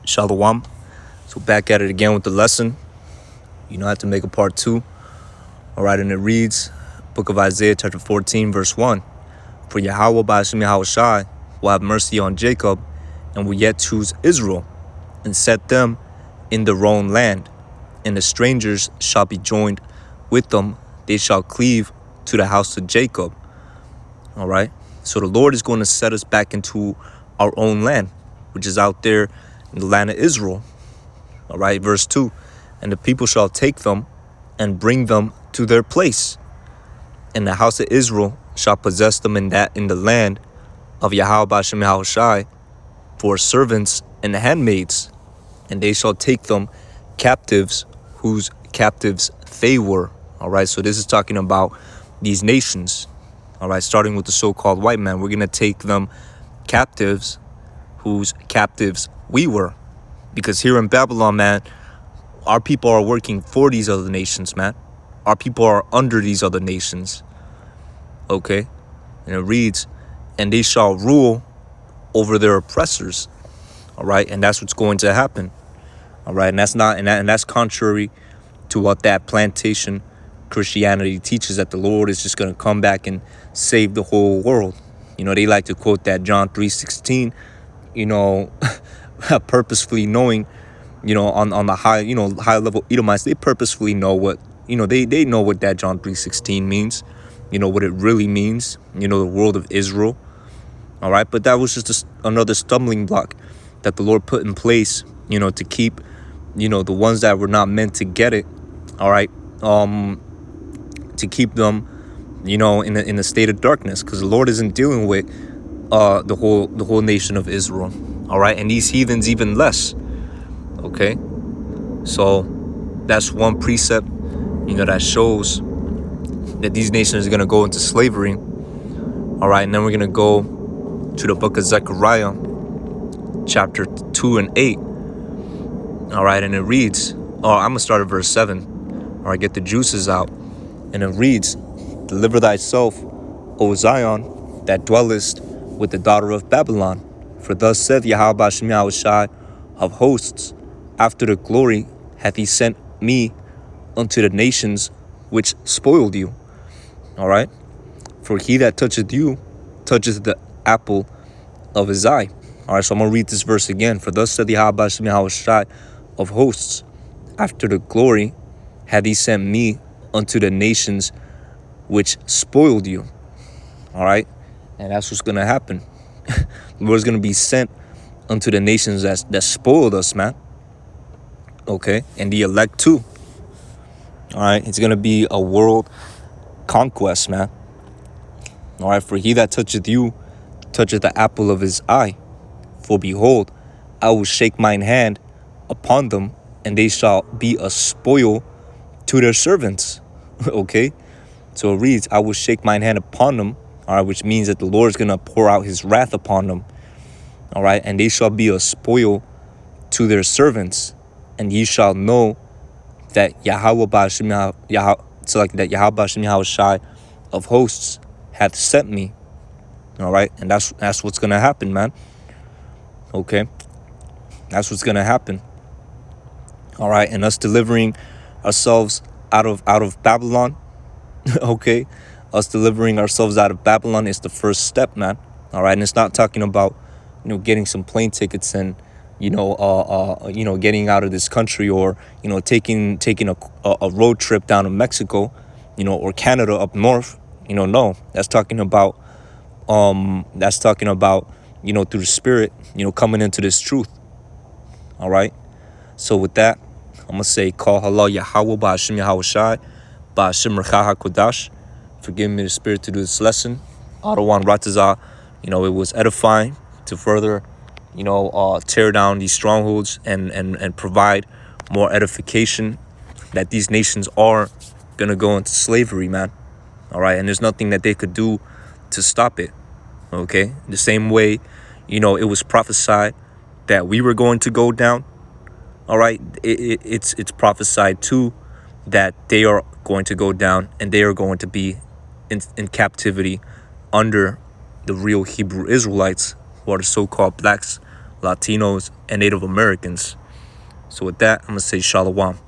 Shalom. So back at it again with the lesson. I have to make a part 2. All right, and it reads, Book of Isaiah, chapter 14, verse 1. For Yahawah by Hashem YAHAWASHI will have mercy on Jacob, and will yet choose Israel, and set them in their own land. And the strangers shall be joined with them. They shall cleave to the house of Jacob. All right. So the Lord is going to set us back into our own land, which is out there in the land of Israel. All right. Verse 2. And the people shall take them and bring them to their place. And the house of Israel shall possess them in the land of Yahawah by Hashem YAHAWASHI for servants and handmaids. And they shall take them captives, whose captives they were. All right. So this is talking about these nations. All right. Starting with the so-called white man. We're going to take them captives, whose captives we were. Because here in Babylon, man, our people are working for these other nations, man. Our people are under these other nations. Okay. And it reads, and they shall rule over their oppressors. All right. And that's what's going to happen. All right. And that's contrary to what that plantation Christianity teaches, that the Lord is just going to come back and save the whole world. They like to quote that John 3:16, purposefully knowing, on the high level Edomites, they purposefully know what, they know what that John 3:16 means, what it really means, the world of Israel. All right. But that was just another stumbling block that the Lord put in place, to keep, the ones that were not meant to get it. All right. To keep them, in a state of darkness, because the Lord isn't dealing with the whole nation of Israel. All right. And these heathens even less. Okay. So that's one precept, that shows that these nations are going to go into slavery. All right. And then we're going to go to the book of Zechariah, chapter 2 and 8. All right. And it reads, I'm going to start at verse 7. All right. Get the juices out. And it reads, deliver thyself, O Zion, that dwellest with the daughter of Babylon. For thus saith Yahawah by Hashem YAHAWASHI of hosts, after the glory hath he sent me unto the nations which spoiled you. All right. For he that toucheth you toucheth the apple of his eye. All right. So I'm going to read this verse again. For thus saith Yahawah by Hashem YAHAWASHI of hosts, after the glory hath he sent me unto the nations which spoiled you. All right. And that's what's going to happen. The Lord's going to be sent unto the nations that spoiled us, man. Okay. And the elect too. All right. It's going to be a world conquest, man. All right. For he that toucheth you toucheth the apple of his eye. For behold, I will shake mine hand upon them, and they shall be a spoil to their servants. Okay. So it reads, I will shake mine hand upon them. All right. Which means that the Lord is going to pour out his wrath upon them. All right. And they shall be a spoil to their servants. And ye shall know that Yahawah by Hashem YAHAWASHI of hosts hath sent me. All right. And that's what's going to happen, man. Okay. That's what's going to happen. All right. And us delivering ourselves out of Babylon. Okay. Us delivering ourselves out of Babylon is the first step, man. All right. And it's not talking about, getting some plane tickets and, getting out of this country, or, taking a road trip down to Mexico, or Canada up north. No, that's talking about, through the Spirit, coming into this truth. All right. So with that, I'm going to say, call halal Yahawah by Hashem YAHAWASHI, by Hashem Recha HaKodash. Forgive me the Spirit to do this lesson. Adawan Ratazah, it was edifying to further, tear down these strongholds and provide more edification that these nations are going to go into slavery, man. All right. And there's nothing that they could do to stop it. Okay. The same way, it was prophesied that we were going to go down. All right. It's prophesied too that they are going to go down, and they are going to be in captivity under the real Hebrew Israelites, who are the so-called blacks Latinos, and Native Americans. So with that, I'm going to say shalom.